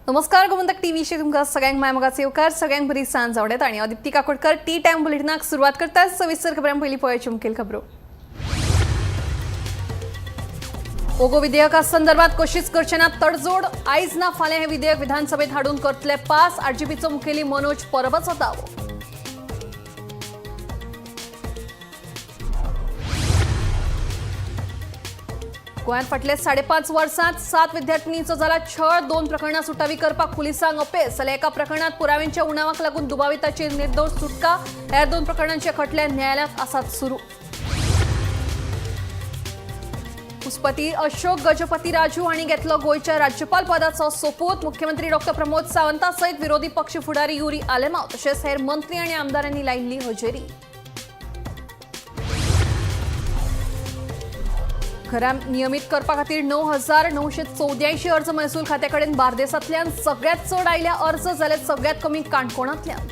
नमस्कार गोमंतक टीव्हीशी तुमकां सगळ्यांक मायमोगाचे येवकार सगळ्यांक बरी सांज आवडेत आणि अदिती काकोडकर टी टाइम बुलेटिनाक सुरवात करतात सविस्तर खबरां पयलीं पळोवया मुखेल खबरो पोगो विधेयका संदर्भात कशीच करचे ना तडजोड आयज ना फाल्यां हे विधेयक विधानसभेत हाडून करतले पास आरजेपीचो मुखेली मनोज परबचो दावो गोंयांत फाटले 5.5 वर्सांत 7 विद्यार्थिनींचो जाला छळ 2 प्रकरणां सुटावी करपाक पुलिसांक अपेस जाल्यार एका प्रकरणात पुराव्यांच्या उणावाक लागून दुबाविताची निर्दोष सुटका हेर 2 प्रकरणांचे खटले न्यायालयात आसात सुरू कुसपती अशोक गजपती राजू हांणी घेतलो गोंयच्या राज्यपाल पदाचो सोपूत मुख्यमंत्री डॉ प्रमोद सावंता सयत विरोधी पक्ष फुडारी युरी आलेमाव तशेंच हेर मंत्री आनी आमदारांनी लायिल्ली हजेरी घरां नियमित करपा खातीर 9,984 अर्ज महसूल खात्या कडेन बार्देसांतल्यान सगळ्यात चड आयल्या अर्ज जाल्यार सगळ्यात कमी काणकोणांतल्यान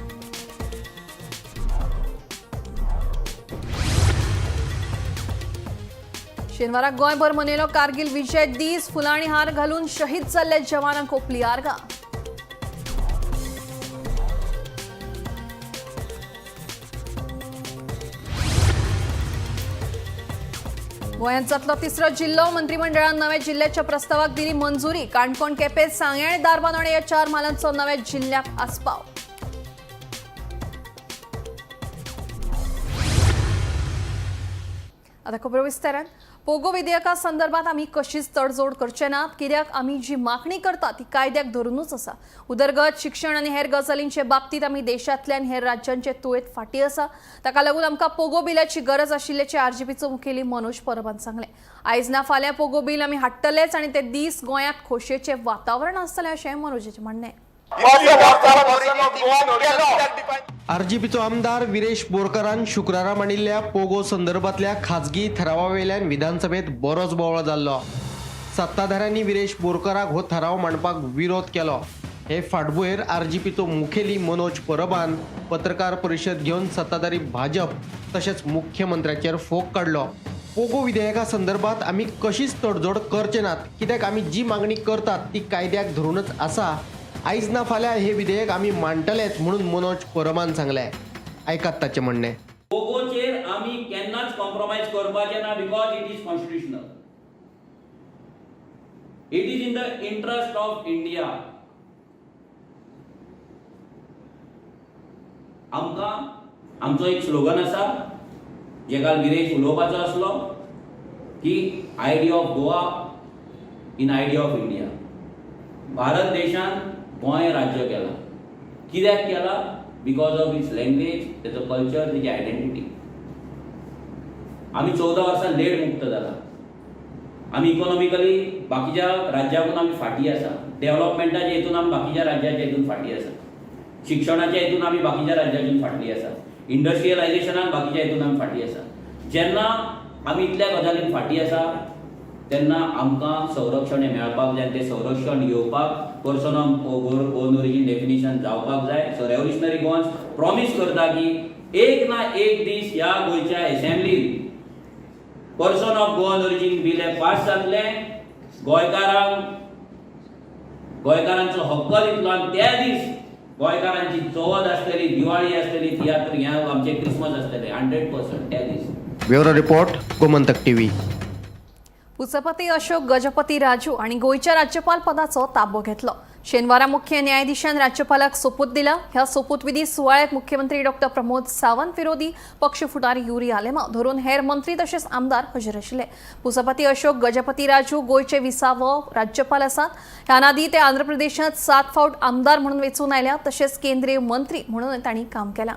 शेनवाराक गोंयभर मनयलो कारगिल विजय दीस फुलां आनी हार घालून शहीद जाल्ले जवानांक ओपली आर्गां गोंयांत जातलो तिसरो जिल्लो मंत्रिमंडळान नव्या जिल्ल्याच्या प्रस्तावाक दिली मंजुरी काणकोण केपें सांगें आनी दारबांदोडे ह्या 4 मालांचो नव्या जिल्ल्याक आस्पाव आता खबरो विस्तारान पोगो विधेयका संदर्भात आमी कशीच तडजोड करचे नात कित्याक आमी जी मागणी करता ती कायद्याक धरूनच आसा उदरगत शिक्षण आनी हेर गजालींचे बाबतीत आमी देशांतल्यान हेर राज्यांचे तुळेत फाटीं आसा ताका लागून आमकां पोगो बिलाची गरज आशिल्ल्याचे आरजेपीचो मुखेली मनोज परबान सांगलें आयज ना फाल्यां पोगो बील आमी हाडटलेच आनी ते दीस गोंयांत खोशयेचें वातावरण आसतलें अशें मनोजाचें म्हणणें आरजेपीचो आमदार विरेश बोरकारान शुक्रारा मांडिल्ल्या पोगो संदर्भातल्या खाजगी ठरावावेल्यान विधानसभेत बरोच बोवाळ जाल्लो सत्ताधाऱ्यांनी विरेश बोरकाराक हो ठराव मांडपाक विरोध केलो हे फाटभुंयेर आरजेपीचो मुखेली मनोज परबान पत्रकार परिशद घेवन सत्ताधारी भाजप तशेंच मुख्यमंत्र्याचेर फोग काडलो पोगो विधेयका संदर्भात आमी कशीच तडजोड करचे नात कित्याक आमी जी मागणी करतात ती कायद्याक धरूनच आसा आयज ना फाल्यां हे विधेयक आमी मांडटलेच म्हणून मनोज परबान सांगलें आयकात ताचें म्हणणें पोगोचेर आमी केन्नाच कॉम्प्रोमाइज करपाचें ना because it is constitutional it is in the interest of India आमकां आमचो एक स्लोगन आसा जेका विरेश उलोवपाचो आसलो की idea of Goa in idea of India Bharat देशान गोंय राज्य केला कित्याक केला बिकॉज ऑफ इट्स लँग्वेज तेचो कल्चर तेची आयडेंटिटी आमी 14 वर्सां लेट मुक्त जाला आमी इकॉनॉमिकली बाकीच्या राज्याकून आमी फाटीं आसा डेव्हलपमेंटाच्या हेतून आमी बाकीच्या राज्याच्या हेतून फाटीं आसा शिक्षणाच्या हेतून आमी बाकीच्या राज्यातून फाटलीं आसा इंडस्ट्रियलायझेशनाक बाकीच्या हेतून आमी फाटीं आसा जेन्ना आमी इतल्या गजालीन फाटीं आसा तेन्ना आमकां संरक्षण हें मेळपाक जाय तें संरक्षण घेवपाक person of on origin definition जावपाक जाय सो रेव्होल्युशनरी गोवन्स प्रॉमिस करता की एक ना एक दीस ह्या गोंयच्या एसेंब्लीन person of Goan origin bill हें पास जातलें गोंयकारांचो हक्क दितलो आनी त्या दीस गोंयकारांची चवथ आसतली दिवाळी आसतली तियात्र ह्या आमचे क्रिसमस आसतले 100% त्या दीस ब्युरो रिपोर्ट गोमंतक टीव्ही कुसपती अशोक गजपती राजू आणि गोयच्या राज्यपाल पदाचो ताबो घेतलो शेनवारा मुख्य न्यायाधीशान राज्यपालाक सोपूत दिला ह्या सोपूत विधी सुवाळ्याक मुख्यमंत्री डॉ प्रमोद सावंत विरोधी पक्ष फुडारी युरी आलेमाव धरून हेर मंत्री तशेंच आमदार हजर आशिल्ले कुसपती अशोक गजपती राजू गोयचे 20वो राज्यपाल आसात ह्या नादी ते आंध्र प्रदेशात 7 फावट आमदार म्हणून वेचून आयल्या तशेंच केंद्रीय मंत्री म्हणून तांणी काम केलां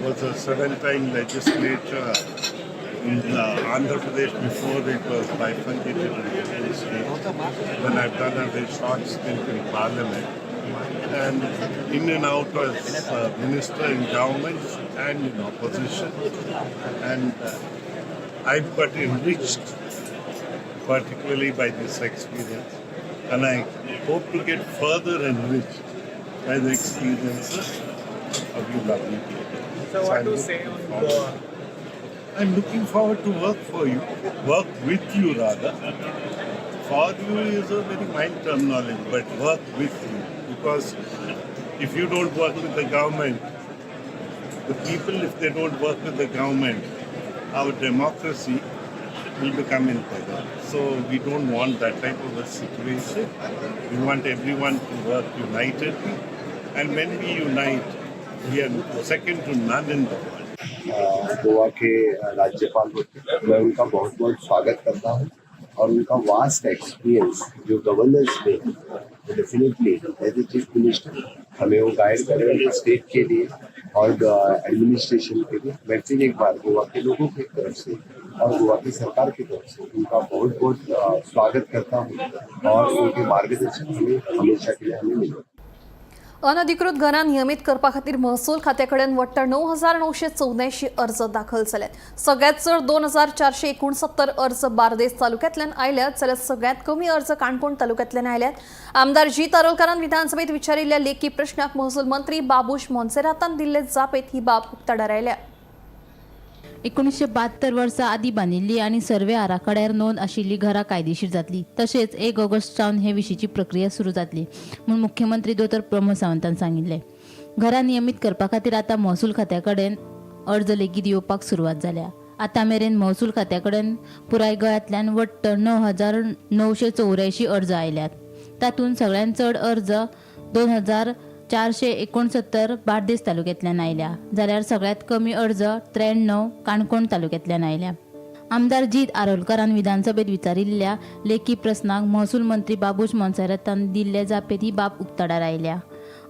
was a 7-time legislature in Andhra Pradesh before it was bifurcated into 2 states. Then I've done a very short stint in Parliament and in and out as minister in government and in opposition. And I've got enriched particularly by this experience, and I hope to get further enriched by the experiences of you lovely people. So what to say on Goa? I'm looking forward to work for you, work with you rather. For you is a very mild terminology, but work with you. Because if you don't work with the government, the people, if they don't work with the government, our democracy will become impotent. So we don't want that type of a situation. We want everyone to work unitedly. And when we unite, we are second to none in the world. Goa के राज्यपाल होते मैं उनका बहुत बहुत स्वागत करता हूँ और उनका वास्ट एक्सपीरियंस जो गवर्नेंस में definitely as a chief minister हमें वो गाइड करेंगे स्टेट के लिए और एडमिनिस्ट्रेशन के लिए। मैं फिर एक बार गोवा के लोगों की तरफ से और गोवा की सरकार की तरफ से उनका बहुत बहुत स्वागत करता हूँ और उनके मार्गदर्शन हमें हमेशा के लिए हमें मिले। अनधिकृत घरां नियमित करपा खातीर महसूल खात्याकडेन वट्ट 9,984 अर्ज दाखल जाल्यात। सगळ्यात चड 2,469 अर्ज बार्देस तालुक्यांतल्यान आयल्यात जाल्यार सगळ्यात कमी अर्ज काणकोण तालुक्यांतल्यान आयल्यात। आमदार जी तारोलकारान विधानसभेत विचारिल्ल्या लेखी प्रश्नाक महसूल मंत्री बाबूश मोन्सेरातान दिल्ले जापेत ही बाब उक्ताडार आयल्या। 1972 वर्सा आदी बांदिल्ली आनी सर्वे आराखड्यार नोंद आशिल्ली घरां कायदेशीर जातली। तशेंच 1 ऑगस्टच्यान हे विशींची प्रक्रिया सुरू जातली म्हूण मुख्यमंत्री दोतोर प्रमोद सावंतान सांगिल्ले। घरां नियमीत करपा खातीर आतां महसूल खात्या कडेन अर्ज लेगीत येवपाक सुरवात जाल्या। आतां मेरेन महसूल खात्या कडेन पुराय गोंयांतल्यान वट्ट 9,984 अर्ज आयल्यात। तातूंत सगळ्यांत चड अर्ज 2,469 बार्देस तालुक्यांतल्यान आयल्या जाल्यार सगळ्यात कमी अर्ज 93 काणकोण तालुक्यांतल्यान आयल्या। आमदार जीत आरोलकरान विधानसभेत विचारिल्ल्या लेखी प्रस्नाक महसूल मंत्री बाबूश मोन्सेरातान दिल्ले जापेत ही बाब उक्ताडार आयल्या।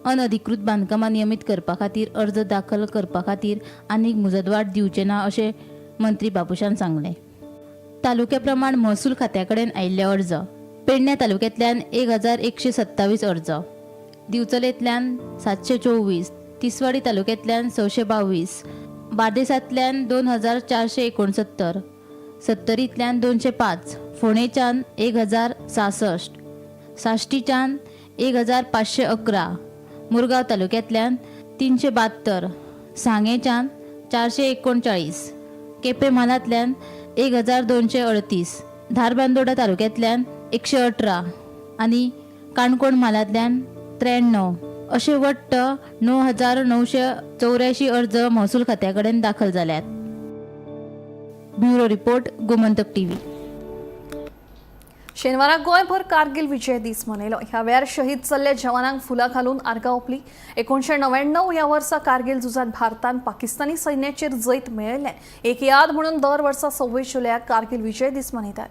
अनधिकृत बांदकामां नियमीत करपा खातीर अर्ज दाखल करपा खातीर आनीक मुजतवाड दिवचे ना अशें मंत्री बाबूशान सांगलें। तालुक्या प्रमाण महसूल खात्या कडेन आयिल्ले अर्ज पेडण्या तालुक्यांतल्यान 1,127 अर्ज, दिवचलेंतल्यान 724, तिसवाडी तालुक्यांतल्यान 622, बार्देसांतल्यान 2,469, सत्तरींतल्यान 205, फोंडेच्यान 1,066, साश्टीच्यान 1,511, मुरगांव तालुक्यांतल्यान 372, सांगेच्यान 439, केपें म्हालांतल्यान 1,238, धारबांदोडा तालुक्यांतल्यान 118 आनी काणकोण म्हालांतल्यान 93 अशे वट्ट 9,984 अर्ज महसूल खात्या कडेन दाखल जाल्यात। Bureau report, Gomantak TV. शेनवारा गोंयभर कारगिल विजय दीस मनयलो। ह्या वेळार शहीद जाल्ल्या जवानांक फुलां घालून आर्गां ओंपलीं। 1999 ह्या वर्सा कारगिल झुजांत भारतान पाकिस्तानी सैन्याचेर जैत मेळयल्ल्यान एक याद म्हणून दर वर्सा 26 जुलयाक कारगिल विजय दीस मनयतात।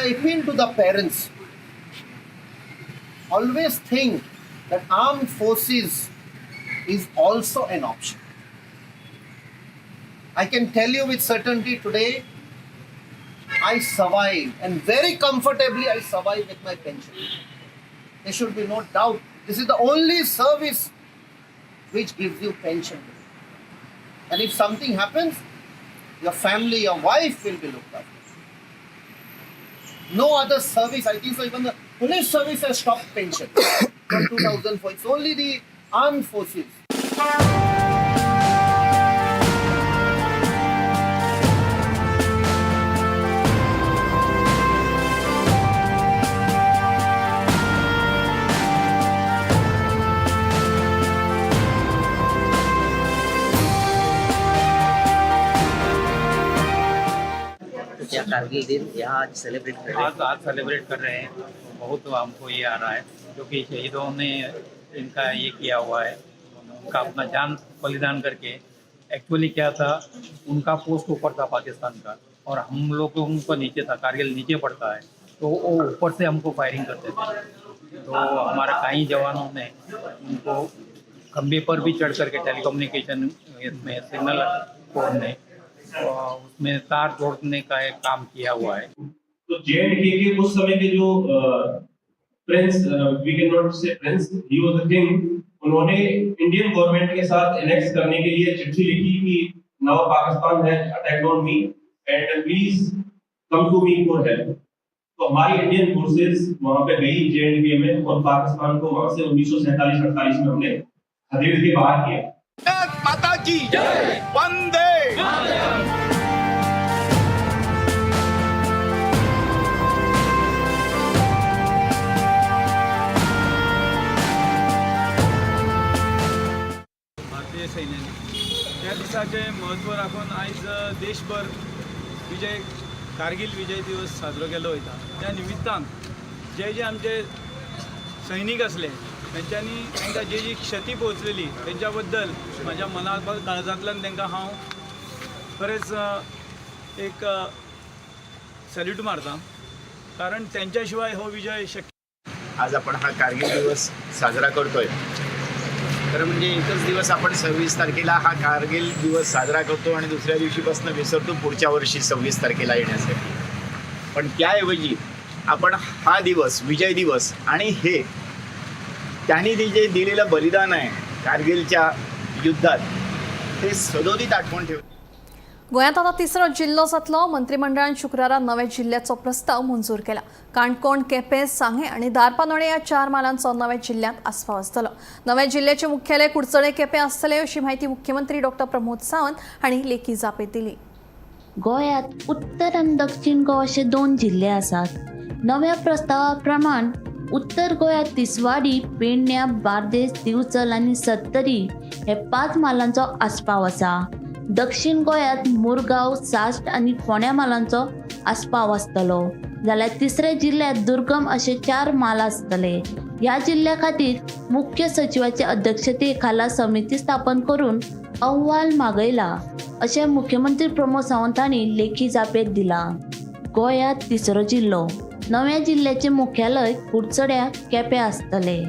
I appeal to the parents, always think that armed forces is also an option. I can tell you with certainty today, I survive, and very comfortably I survive with my pension. There should be no doubt. This is the only service which gives you pension. And if something happens, your family, your wife will be looked after. No other service, I think so, even the police service has stopped pension from 2004. It's only the armed forces. क्या कारगिल दिन यहाँ आज celebrate कर रहे हैं? आज celebrate कर रहे हैं। बहुत हमको ये आ रहा है क्योंकि शहीदों ने इनका ये किया हुआ है, उनका अपना जान बलिदान करके। एक्चुअली क्या था, उनका पोस्ट ऊपर था पाकिस्तान का और हम लोग उनको नीचे था, कारगिल नीचे पड़ता है, तो वो ऊपर से हमको फायरिंग करते थे। तो हमारे कई जवानों ने उनको खंबे पर भी चढ़ करके टेलीकम्युनिकेशन में सिग्नल कोड ने उसमें तार जोड़ने का एक काम किया हुआ है। तो JNK के उस समय के जो prince, we can not say prince, he was the king, उन्होंने इंडियन गवर्नमेंट के साथ एनेक्स करने के लिए चिट्ठी लिखी कि now Pakistan has attacked on me and please come to me for help. तो हमारी इंडियन फोर्सेस वहां पे गई JNK में और पाकिस्तान को वहां से 1947-48 में हमने खदेड़ के बाहर किया। माता की जय, वंदे भारतीय सैन्याने त्या दिसाचे महत्व राखून आयज देशभर विजय कारगिल विजय दिवस साजरो केलो वयता। त्या निमित्तान जे आमचे सैनीक असले त्यांच्यानी तांकां जी क्षती पोहोचलेली त्यांच्या बद्दल माझ्या मनात काळजांतल्यान तांकां हांव खरेंच एक सॅल्यूट मारता, कारण त्यांच्या शिवाय हो विजय शक्य। आज आपण हा कारगिल दिवस साजरा करतोय। खरं म्हणजे एकच दिवस आपण 26 तारखेला हा कारगिल दिवस साजरा करतो आणि दुसऱ्या दिवशीपासून विसरतो पुढच्या वर्षी 26 तारखेला येण्यासाठी। पण त्याऐवजी आपण हा दिवस विजय दिवस आणि हे त्यांनी जे दिलेलं बलिदान आहे कारगिलच्या युद्धात ते सदोदित आठवण ठेवतो। गोंयांत आता तिसरो जिल्लो जातलो। मंत्रिमंडळान शुक्रारा नव्या जिल्ह्याचो प्रस्ताव मंजूर केला। काणकोण, केपें, सांगे आनी धारबांदोडे ह्या 4 मालांचो नव्या जिल्ह्यांत आस्पाव आसतलो। नव्या जिल्ह्याचे मुख्यालय कुडचडे केपें आसतले अशी माहिती मुख्यमंत्री डॉ. प्रमोद सावंत हांणी लेखी जापेत दिली। गोंयांत उत्तर आनी दक्षिण गोवा असे 2 जिल्हे आसात। नव्या प्रस्तावा प्रमाण उत्तर गोंयांत तिसवाडी, पेडण्यां, बार्देस, दिवचल आनी सत्तरी हे 5 मालांचो आस्पाव आसा। दक्षिण गोंयांत मुरगांव, साश्ट आनी फोंड्या मालांचो आस्पाव आसतलो। जाल्यार तिसऱ्या जिल्ह्यात दुर्गम असे 4 माल आसतले। ह्या जिल्ह्या खातीर मुख्य सचिवाचे अध्यक्षते खाला समिती स्थापन करून अहवाल मागयला अशें मुख्यमंत्री प्रमोद सावंत हांणी लेखी जापेत दिला। गोंयांत तिसरो जिल्लो। नव्या जिल्ह्याचे मुख्यालय कुडचड्या, केपें आसतले।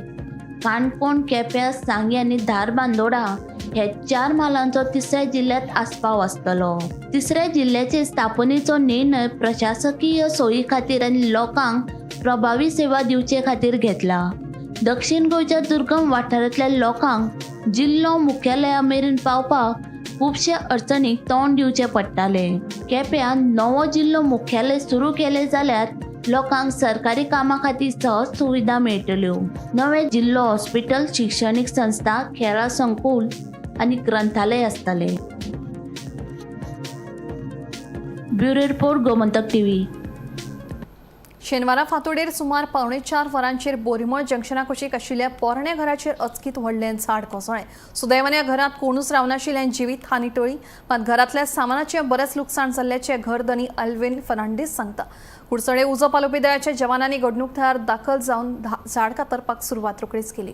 काणकोण, केपें, सांगे आनी धारबांदोडा हे 4 मालांचो तिसऱ्या जिल्ह्यात आस्पाव आसतलो। तिसऱ्या जिल्ह्याचे स्थापनेचो निर्णय प्रशासकीय सोयी खातीर आनी लोकांक प्रभावी सेवा दिवचे खातीर घेतला। दक्षिण गोंयच्या दुर्गम वाठारांतल्या लोकांक जिल्लो मुख्यालया मेरेन पावपाक खुबशे अडचणीक तोंड दिवचे पडटाले। केप्यां नवो जिल्लो मुख्यालय सुरू केले जाल्यार लोकांक सरकारी कामां खातीर सहज सुविधा मेळटल्यो। नवे जिल्लो हॉस्पिटल, शिक्षणीक संस्था, खेळा संकुल आनी ग्रंथालय आसतले। Bureau report, Gomantak TV. शेनवारा फांतोडेर सुमार 4:15 वरांचेर बोरीमळ जंक्शना कुशीक आशिल्ल्या पोरण्या घराचेर अचकीत व्हडलें झाड कोसळ्ळें। सुदैवान ह्या घरांत कोणूच रावनाशिल्ल्यान जिवीत हानी टळ्ळी, मात घरांतल्या सामानाचें बरेंच लुकसाण जाल्ल्याचें घरधनी अल्विन फर्नांडीस सांगता। कुडचडे उजो पालोवपी दळाच्या जवानांनी घडणूक थळार दाखल जावन झाड कातरपाक सुरवात रोखडीच केली।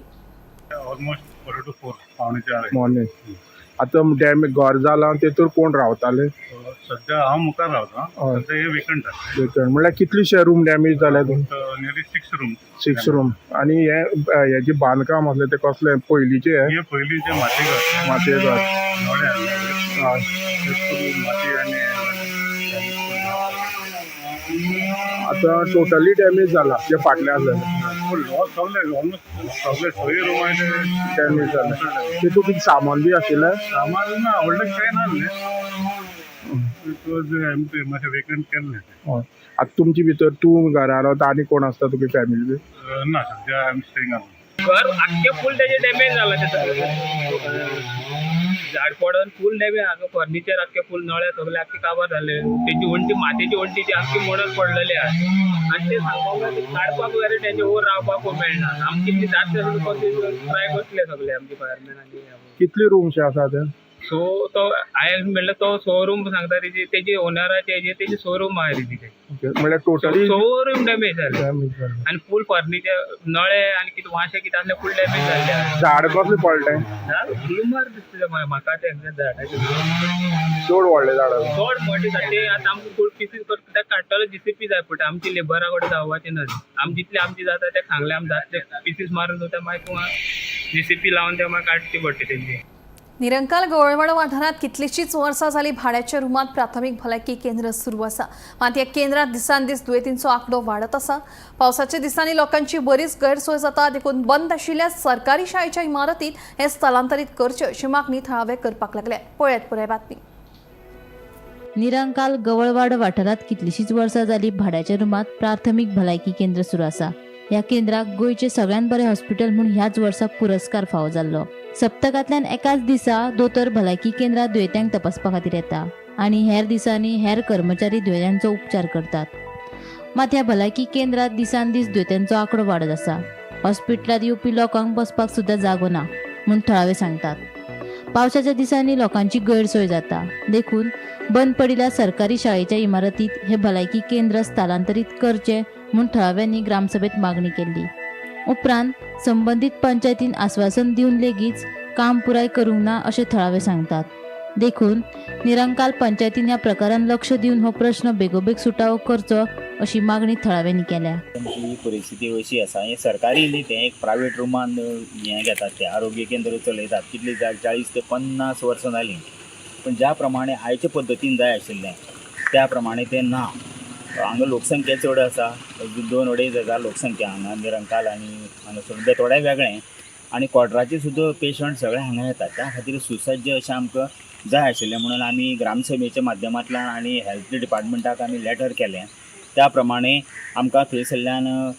ऑलमोस्ट 4 to 4 पावणे 4 मॉर्निंग। आता डॅमेज घर जाला तेतूर कोण रावताले? सध्या हांव मुखार रावता, सध्या हे वेकंट आसा। वेकंट म्हणल्यार कितलीशे रूम डॅमेज जाले? Nearly 6 room. 6 रूम। आणि हे जे बांदकाम असले ते कसले पयलीचे? हे पयलींचे मातयेघर। मातयेघर। नोडे माती आनी आता टोटली डॅमेज जाला जे फाटले आसले? लॉस सगळे ऑलमोस्ट सगळे 6 रूम डॅमेज जाले। तेतून कितें सामान बी आशिल्लें? सामान ना व्हडलें कांय नासलें, इट वॉज एम्प्टी, मातशें वेकंट केल्लें। आता तुमचे भितर तूं घरा रावता आनी कोण आसता तुगे फॅमिली बी? ना सध्या आय एम स्टेइंग अलोन। घर आख्खे फुल त्याचे डॅमेज झाला त्याचं झाड पडून फुल डॅमेज हांगा फर्निचर आख्खे फुल नळे सगळे आख्खे काबार झाले। त्याची वंटी मातीची वंटी ती आख्खी मोडत पडलेली आहे आणि ते सांगपाक काडपाक वगैरे त्याचे ओर रावपाक मेळना। आमची ती जात ट्राय करतले सगळे आमचे फायरमॅन। आणि कितली रूम्स आसा ते? सो तो हांवें म्हणल्यार तो शोरूम सांगता तेजी ओनराचे तेजी शोरूम आहा तेजी म्हणजे टोटली शोरूम डॅमेज जाले आनी फूल फर्निचर नळे आनी कितें वाशे कितें आसलें फूल डॅमेज जाल्ले झाड कसले पडले टिमर दिसता म्हाका ते झाडाचे चड व्हडले झाड चड मोठे ते आतां आमकां फूल पीसीस करता काडटलो JCP जाय पडटा आमची लेबरा कडेन जावपाचें ना आमी जितले आमची जाता ते सांगले आमी जातले पीसीस मारून वता मागीर तुका JCP लावन ते मागीर काडची पडटा तेंची निरंकाल गवळवड वाठारात कितलीशीच वर्सां जाली भाड्याच्या रुमात प्राथमीक भलायकी केंद्र सुरू आसा मात ह्या केंद्रात दिसान दीस दुयेंतींचो आंकडो वाडत आसा पावसाच्या दिसांनी लोकांची बरीच गैरसोय जाता देखून बंद आशिल्ल्या सरकारी शाळेच्या इमारतीत हे स्थलांतरीत करचे अशी मागणी थळावे करपाक लागले पळयात पुराय बातमी निरंकाल गवळवाड वाठारात कितलीशीच वर्सां जाली भाड्याच्या रुमात प्राथमीक भलायकी केंद्र सुरू आसा ह्या केंद्राक गोंयचे सगळ्यात बरे हॉस्पिटल म्हूण ह्याच वर्सा पुरस्कार फावो जाल्लो सप्तकांतल्यान एकाच दिसा दोतोर भलायकी केंद्रात दुयेंत्यांक तपासपा खातीर येता आनी हेर दिसांनी हेर कर्मचारी दुयेंत्यांचो उपचार करतात मात ह्या भलायकी केंद्रात दिसान दीस दुयेंत्यांचो आंकडो वाडत आसा हॉस्पिटलांत येवपी लोकांक बसपाक सुद्दां जागो ना म्हूण थळावे सांगतात पावसाच्या दिसांनी लोकांची गैरसोय जाता देखून बंद पडिल्ल्या सरकारी शाळेच्या इमारतीत हे भलायकी केंद्र स्थलांतरीत करचे म्हूण थळाव्यांनी ग्रामसभेत मागणी केली उपरांत संबंधीत पंचायतीन आश्वासन दिवन लेगीत काम पुराय करूंक ना अशें थळावे सांगतात देखून निरंकाल पंचायतीन ह्या प्रकारान लक्ष दिवन हो प्रश्न बेगोबेग सुटावो करचो अशी मागणी थळाव्यांनी केल्या ही परिस्थिती अशी आसा हे सरकारी ते एक प्रायवेट रुमान हें घेतात ते आरोग्य केंद्र चलयतात कितली 40 ते 50 वर्सां जालीं पण ज्या प्रमाणे आयचे पद्दतीन जाय आशिल्लें त्या प्रमाणे ते ना हांगा लोकसंख्या चड आसा 2-2.5 लोकसंख्या हांगा निरंकाल आनी हांगासर बेतोड्या वेगळें आनी क्वॉर्टराचे सुद्दां पेशंट सगळे हांगा येतात त्या खातीर सुसज्ज अशें आमकां जाय आशिल्लें म्हणून आमी ग्रामसभेच्या माध्यमांतल्यान आनी हेल्थ डिपार्टमेंटाक आमी लेटर केलें त्या प्रमाणे आमकां थंयसरल्यान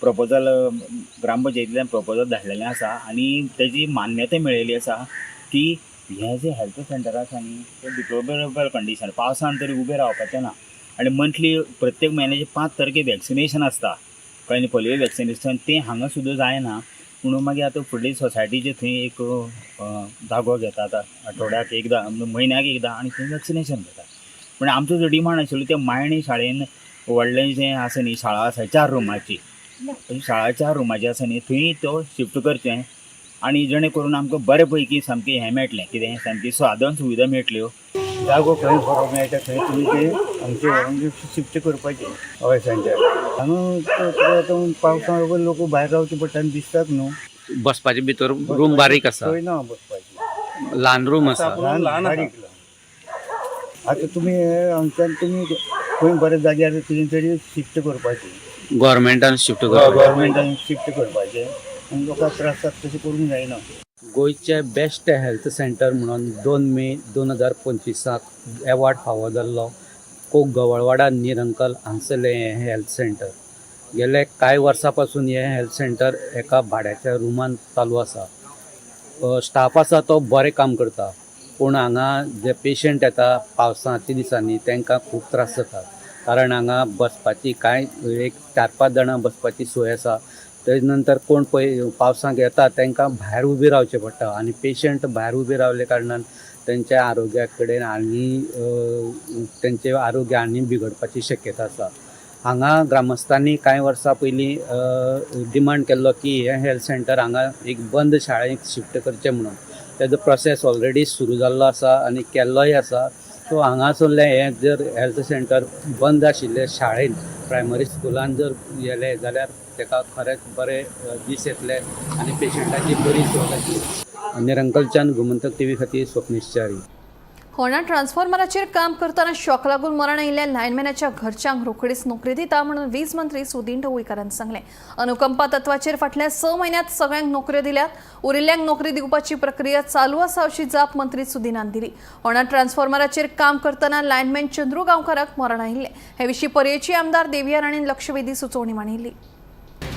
प्रपोजल ग्रामपंचायतींतल्यान प्रपोजल धाडलेलें आसा आनी तेजी मान्यताय मेळिल्ली आसा की हे जे हेल्थ सेंटर आसा न्ही ते डिप्लोरेबल कंडिशन पावसान तरी उबें रावपाचें ना आनी मंथली प्रत्येक म्हयन्याचे 5 तारखे वॅक्सिनेशन आसता कळ्ळें पोलियो वॅक्सिनेशन तें हांगा सुद्दां जायना म्हणून मागीर आतां फुडली सोसायटीचे थंय एक जागो घेतात आठवड्याक एकदां म्हयन्याक एकदां आनी थंय वॅक्सिनेशन घेतात पूण आमचो जो डिमांड आशिल्लो ते मायणी शाळेन व्हडलें जें आसा न्ही शाळा आसा 4 रुमाची शाळा 4 रुमाची आसा न्ही थंय तो शिफ्ट करचें आनी जेणे करून आमकां बरे पैकी सामकें हें मेळटलें कितें सामकी साधन सुविधा मेळटल्यो जागो खंय बरो मेळटा थंय तुमी ते आमचे व्हरून शिफ्ट करपाचें हय सेंटर हांगा पावसां लोक भायर रावचे पडटा आनी दिसतात न्हू बसपाचे भितर रूम बारीक आसा थंय ना बसपाचें ल्हान रूम आसा बारीक आतां तुमी हांगच्यान तुमी खंय बरे जाग्यार तुमी तरी शिफ्ट करपाचें गव्हर्मेंटान शिफ्ट गव्हर्मेंटान शिफ्ट करपाचें आनी लोकांक त्रास जाता तशें करूंक जायना गोंयचे बेस्ट हेल्थ सेंटर म्हणून 2 मे 2025 एवॉर्ड फावो जाल्लो कोक गवळवाडा निरंकाल हांगसरलें हें हेल्थ सेंटर गेले कांय वर्सां पासून हें हेल्थ सेंटर एका भाड्याच्या रुमान चालू आसा स्टाफ आसा तो बरें काम करता पूण हांगा जे पेशंट येता पावसाच्या दिसांनी तांकां खूब त्रास जाता कारण हांगा बसपाची कांय एक 4-5 जाणां बसपाची सोय आसा तेज नंतर कोण पळय पावसाक येता तांकां भायर उबे रावचें पडटा आनी पेशंट भायर उबे रावले कारणान तेंच्या आरोग्या कडेन आनी तेंचें आरोग्य आनी बिगडपाची शक्यता आसा हांगा ग्रामस्थांनी कांय वर्सां पयलीं डिमांड केल्लो की हें हेल्थ सेंटर हांगा एक बंद शाळेक शिफ्ट करचें म्हणून तेजो प्रोसेस ऑलरेडी सुरू जाल्लो आसा आनी केल्लोय आसा सो हांगासरलें हें जर हेल्थ सेंटर बंद आशिल्लें शाळेन प्रायमरी स्कुलान जर गेलें जाल्यार ताका खरेंच बरे दीस येतले आनी पेशंटाची बरी सोय जातली निरंकालच्यान गोमंतक TV खातीर स्वप्नीश च्यारी होर्णा ट्रान्सफॉर्मराचेर काम करताना शॉक लागून मरण आयिल्ल्या लायनमॅनाच्या घरच्यांक रोखडीच नोकरी दिता म्हणून वीज मंत्री सुदीन ढवळीकारान सांगलें अनुकंपा तत्वाचेर फाटल्या 6 म्हयन्यांत सगळ्यांक नोकऱ्यो दिल्यात उरिल्ल्यांक नोकरी दिवपाची प्रक्रिया चालू आसा अशी जाप मंत्री सुदीनान दिली होर्णा ट्रान्सफॉर्मराचेर काम करताना लायनमॅन चंद्रू गांवकाराक मरण आयिल्लें हे विशीं पर्येची आमदार देविया राणीन लक्षवेधी सुचोवणी मांडिल्ली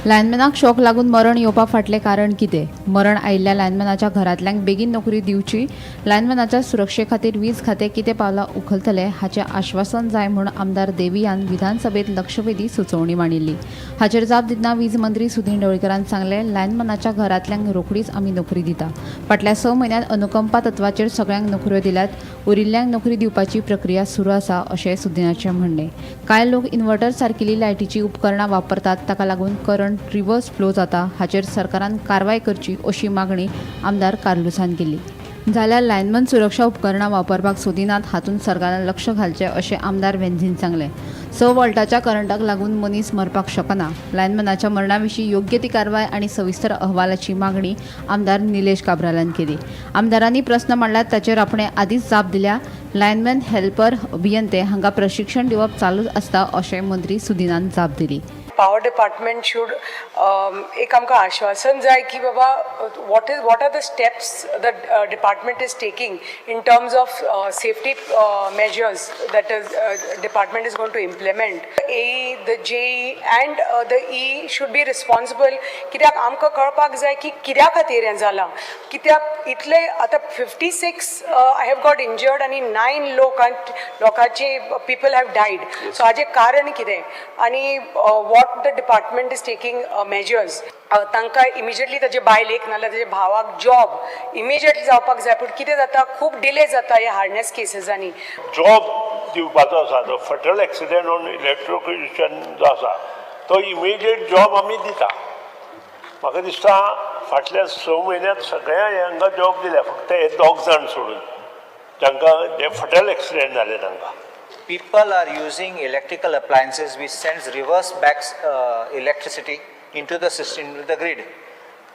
लायनमॅनाक शॉक लागून मरण येवपा फाटलें कारण कितें मरण आयिल्ल्या लायनमॅनाच्या घरांतल्यांक बेगीन नोकरी दिवची लायनमॅनाच्या सुरक्षे खातीर वीज खातें कितें पावलां उखलतलें हाचें आश्वासन जाय म्हूण आमदार देवियान विधानसभेत लक्षवेधी सुचोवणी मांडिल्ली हाचेर जाप दितना वीज मंत्री सुदीन ढवळीकारान सांगलें लायनमॅनाच्या घरांतल्यांक रोखडीच आमी नोकरी दिता फाटल्या 6 म्हयन्यांत अनुकंपा तत्वाचेर सगळ्यांक नोकऱ्यो दिल्यात, उरिल्ल्यांक नोकरी दिवपाची प्रक्रिया सुरू आसा अशें सुदिनाचें म्हणणें. कांय लोक इन्व्हर्टर सारकिल्ली लायटीची उपकरणां वापरतात, ताका लागून करंट रिवर्स फ्लो जाता, हाचेर सरकारान कारवाय करची अशी मागणी आमदार कार्लुसान केली. जाल्यार लायनमन सुरक्षा उपकरणां वापरपाक सोदिनात, हातूंत सरकारान लक्ष घालचें अशें आमदार वेंझीन सांगलें. 6 व्होल्टाच्या करंटाक लागून मनीस मरपाक शकना. लायनमनाच्या मरणा विशीं योग्य ती कारवाय आनी सविस्तर अहवालाची मागणी आमदार निलेश काब्रालान केली. आमदारांनी प्रस्न मांडल्यात, ताचेर आपणे आदींच जाप दिल्या. लायनमॅन, हेल्पर, अभियंते हांकां प्रशिक्षण दिवप चालूच आसता अशें मंत्री सुदिनान जाप दिली. पावर डिपार्टमेंट शूड एक आमकां आश्वासन जाय की बाबा what are the steps that department is taking in terms of safety measures that department is going to implement. The JE and the E should be responsible. कित्याक आमकां कळपाक जाय की कित्या खातीर हें जालां, कित्याक इतले आतां 56 I have got injured आनी 9 लोकांचे people have died. So हाजें कारण कितें आनी what the department is taking measures. तांकां इमिजिएटली ताजे बायलेक नाल्यार ताजे भावाक जॉब इमिजिएटली जावपाक जाय, पूण कितें जाता खूब डिले जाता ह्या हार्डनेस केसेसांनी. जॉब दिवपाचो आसा जो फटल एक्सिडेंट ऑन इलेक्ट्रोक्युशन जो आसा तो इमिजिएट जॉब आमी दिता. म्हाका दिसता फाटल्या 6 म्हयन्यांत सगळ्या हांकां जॉब दिल्या, फक्त हे 2 जाण सोडून जांकां जे फटल एक्सिडेंट जाले तांकां. People are using electrical appliances which sends reverse back electricity into the system, into the grid.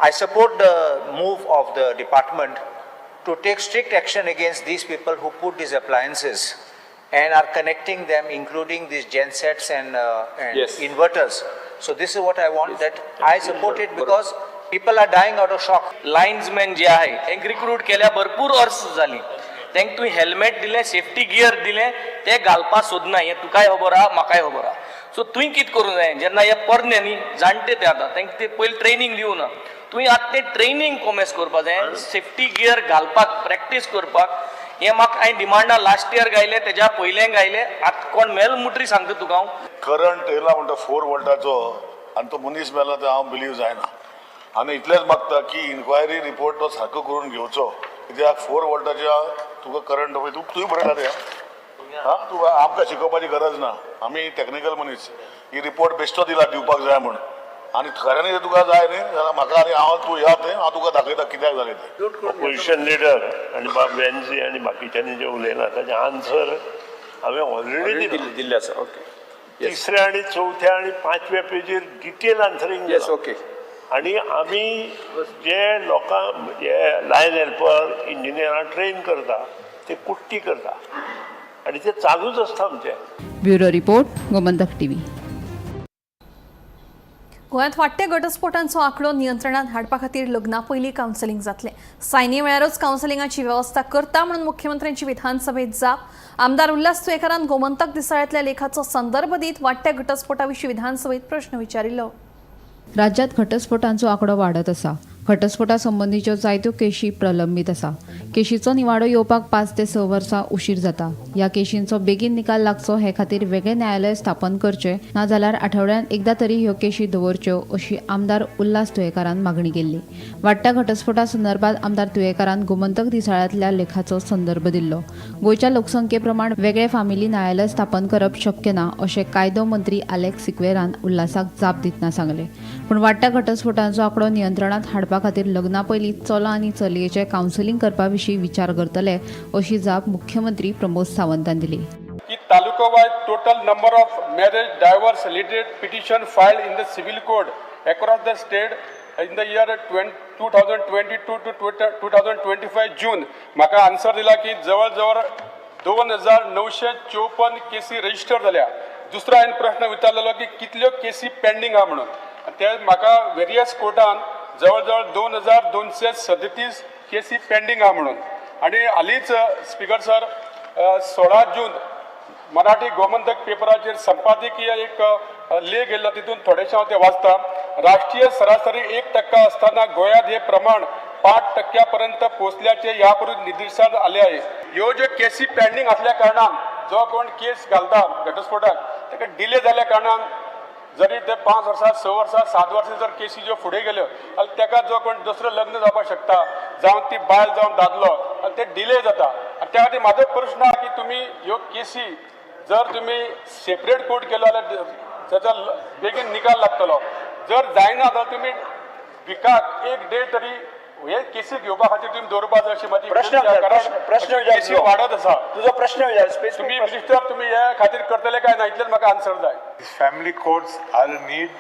I support the move of the department to take strict action against these people who put these appliances and are connecting them, including these gensets and inverters. So this is what I want, that I support it because people are dying out of shock. लाईन्समॅन जे आहे एक recruit केल्या भरपूर वर्स जाली, तांकां तुवें helmet दिलें, सेफ्टी गियर दिलें, ते घालपाक सोदना. हें तुकाय खबर आहा, म्हाकाय खबर आहा. सो तुवें कितें करूं जाय, जेन्ना हे परने न्ही जाणटे ते आतां तांकां ते पयलीं ट्रेनींग दिवना, तुवें आतां तें ट्रेनींग कॉमेस करपाक जाय, सेफ्टी गियर घालपाक प्रॅक्टीस करपाक. हें म्हाका हांवें डिमांडा लास्ट इयर गायलें, तेज्या पयलें गायलें. आतां कोण मेल मुटरी सांगता तुका हांव. करंट येयला म्हणटा 4 वोल्टाचो आनी तो मनीस मेला तो हांव बिलीव जायना. आनी इतलेंच मागता की इन्क्वायरी रिपोर्ट तो सारको करून घेवचो, कित्याक 4 वोल्टाच्या तुका करंट पळय तुवें बरयला रे तुका आमकां शिकोवपाची गरज ना, आमी टॅक्निकल मनीस. ही रिपोर्ट बेश्टो दिला दिवपाक जाय म्हूण, आनी खऱ्यांनी जर तुका जाय न्ही जाल्यार म्हाका आनी तूं या थंय हांव तुका दाखयता कित्याक जालें तें. ऑपोजिशन लिडर आनी वेन्सी आनी बाकीच्यांनी जे उलयला ताचें आन्सर हांवें ऑलरेडी दिल्लें आसा. ओके, 3ऱ्या आनी 4थ्या आनी 5व्या पेजीर डिटेल आन्सरींग. Yes, okay. आनी आमी जे लोकांक जे लायन हेल्पर इंजिनियरां ट्रेन करता ते कुट्टी करता आनी ते चालूच आसता आमचें. Bureau report, Gomantak TV. गोंयांत वाडट्या घटस्फोटांचो आंकडो नियंत्रणात हाडपा खातीर लग्ना पयलीं कावन्सिलींग जातलें. सायनी वेळारच कावन्सिलिंगाची वेवस्था करता म्हणून मुख्यमंत्र्यांची विधानसभेत जाप. आमदार उल्हास तुयेकारान गोमंतक दिसाळ्यांतल्या लेखाचो संदर्भ दीत वाडट्या घटस्फोटा विशीं विधानसभेत प्रश्न विचारिल्लो. राज्यात घटस्फोटांचो आंकडो वाडत आसा. घटस्फोटा संबंधीच्यो जायत्यो केशी प्रलंबीत आसा. केशीचो निवाडो येवपाक 5 ते 6 वर्सां उशीर जाता. ह्या केशींचो बेगीन निकाल लागचो हे खातीर वेगळे न्यायालय स्थापन करचे, नाजाल्यार आठवड्यात एकदा तरी ह्यो केशी दवरच्यो अशी आमदार उल्हास तुयेकारान मागणी केल्ली. वाडट्या घटस्फोटा संदर्भात आमदार तुयेकारान गोमंतक दिसाळ्यांतल्या लेखाचो संदर्भ दिल्लो. गोंयच्या लोकसंख्ये प्रमाण वेगळे फामिली न्यायालय स्थापन करप शक्य ना अशें कायदो मंत्री आलेक्स सिक्वेरान उल्हासाक जाप दितना सांगलें. पूण वाडट्या घटस्फोटांचो आंकडो नियंत्रणात हाडपा खातीर लग्ना पयलीं चलो आनी चलयेचें कावन्सिलींग करपा विशीं विचार करतले अशी जाप मुख्यमंत्री प्रमोद सावंतान दिली. की taluka wise total number of marriage divorce related petition filed in the civil code across the state in the year 2022 to 2025 June म्हाका आन्सर दिला की जवळ जवळ 2954 केसी रजिस्टर जाल्या. दुसरो हांवें प्रश्न विचारलेलो की कितल्यो केसी पेंडींग आहा म्हणून, ते म्हाका वेरियस कोर्टान जवळ जवळ 2237 केसी पेंडींग आहा म्हणून. आणि हालींच स्पीकर सर 16 जून मराठी गोमंतक पेपराचेर संपादकीय एक लेख येयल्लो, तितून थोडेशें हांव तें वाचता. राष्ट्रीय सरासरी 1% असताना गोंयांत हे प्रमाण 5% पर्यंत पोहोचल्याचे यापूर्वी निदर्शनास आले आहे. ह्यो ज्यो केसी पेंडींग असल्या कारणान जो कोण केस घालता घटस्फोटाक ताका डिले जाल्या कारणान जरी ते 5 वर्सां 6 वर्सां 7 वर्सां जर केसी ज्यो फुडें गेल्यो जाल्यार ताका जो कोण दुसरें लग्न जावपाक शकता जावं ती बायल जावं दादलो आनी ते डिले जाता आनी त्या खातीर म्हाजो प्रश्न आहा की तुमी ह्यो केसी जर तुमी सेपरेट कोर्ट केलो जाल्यार ताचो बेगीन निकाल लागतलो जर जायना जाल्यार तुमी विकाक एक डे तरी हे केसी घेवपा खातीर तुमी दवरपा जाय अशी म्हाजी प्रश्न केसी वाडत आसा तुजो प्रश्न तुमी मिनिस्टर तुमी हे खातीर करतले काय ना इतलेच म्हाका आन्सर जाय. Family courts are in need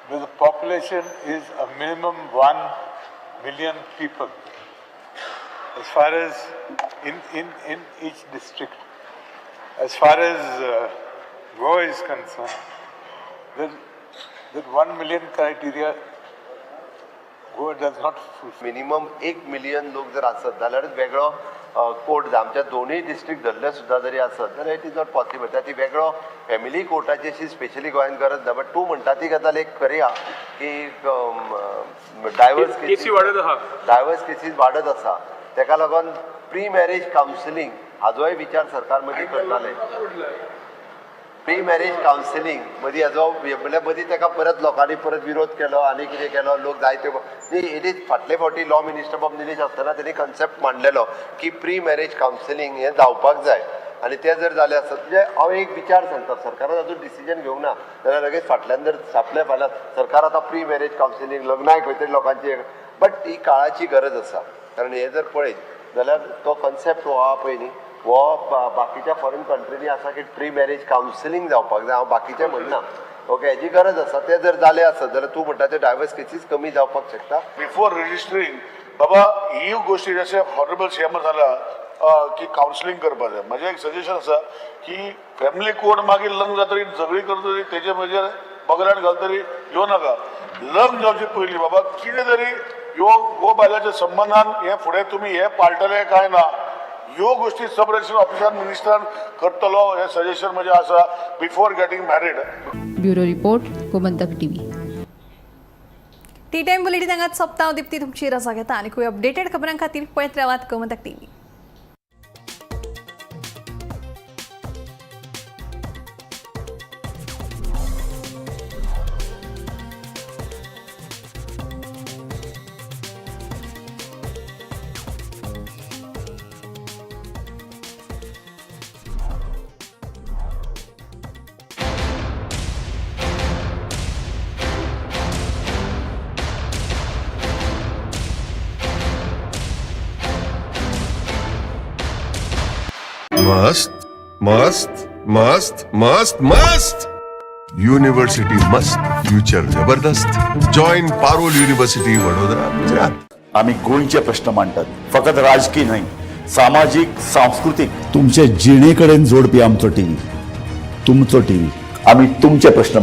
where the population is a minimum 1 million people. As far as in each district, as far as Goa is concerned, that 1 million criteria Goa does not fulfill. Minimum 1 million लोक जर असत जाल्यारच वेगळो court जाय. आमच्या दोनूय district धरले सुद्दां जरी असत जाल्यार इट इज नॉट पॉसिबल. त्याची वेगळो फॅमिली कोर्टाची अशी स्पेशली गोंयांत गरज ना. बट तूं म्हणटा ती गजाल एक खरी आहा की डायवर्स केसीस वाडत आसा. तेका लागून प्री मॅरेज कावन्सिलींग हाजोय विचार सरकार मदीं करताले. प्री मॅरेज कावन्सिलींग मदीं हाजो म्हळ्यार मदीं ताका परत लोकांनी परत विरोध केलो आनी कितें केलो लोक जायते इट इज फाटले फावटी लॉ मिनिस्टर बाब निलेश आसतना तेणी कन्सेप्ट मांडलेलो की प्री मॅरेज कावन्सिलींग हें जावपाक जाय आनी तें जर जालें आसत म्हणजे हांव एक विचार सांगता सरकारान अजून डिसिजन घेवंक ना जाल्यार लगेच फाटल्यान जर छापलें फाल्यां सरकार आतां प्री मॅरेज कावन्सिलींग लग्नाय खंय तरी लोकांची बट ही काळाची गरज आसा. कारण हे जर पळयत जाल्यार तो कन्सेप्ट हो आहा पळय न्ही हो बाकीच्या फॉरेन कंट्रीनी आसा की प्री मॅरेज कावन्सिलींग जावपाक जाय. हांव बाकीचें म्हणना ओके हेजी गरज आसा. तें जर जालें आसत जाल्यार तूं म्हणटा ते डायवर्स केसीस कमी जावपाक शकता. बिफोर रजिस्टरिंग बाबा ही गोष्टी जशें हॉनरेबल सीएम जाला की कावन्सिलींग करपा जाय. म्हजें एक सजेशन आसा की फॅमिली कोर्ट मागीर लग्न जातरी झगडी करतरी तेजे म्हणजे बगलान घालतरी येवं नाका. लग्न जावचे पयलीं बाबा कितें तरी ह्यो गो बायलाच्या संबंधान हे फुडें तुमी हे पाळटले काय ना ह्यो गोष्टी सब रजिस्टर ऑफिसान मिनिस्टरान करतलो हे सजेशन म्हजें आसा before getting married. Bureau report Gomantak TV. T time bulletin हांगाच सोंपता. हांव दिप्ती तुमची रजा घेता आनी खूब अपडेटेड खबरां खातीर पळयत रावात गोमंतक टीव्ही. मस्त मस्त मस्त मस्त मस्त युनिव्हर्सिटी मस्त फ्युचर जबरदस्त. Join Parul university Vadodara Gujarat. आम्ही गोंयचे प्रश्न मांडटात फकत राजकीय न्हय सामाजिक सांस्कृतिक तुमचे जिणेकडेन जोडपी आमचो टीव्ही तुमचो टीव्ही. आम्ही तुमचे प्रश्न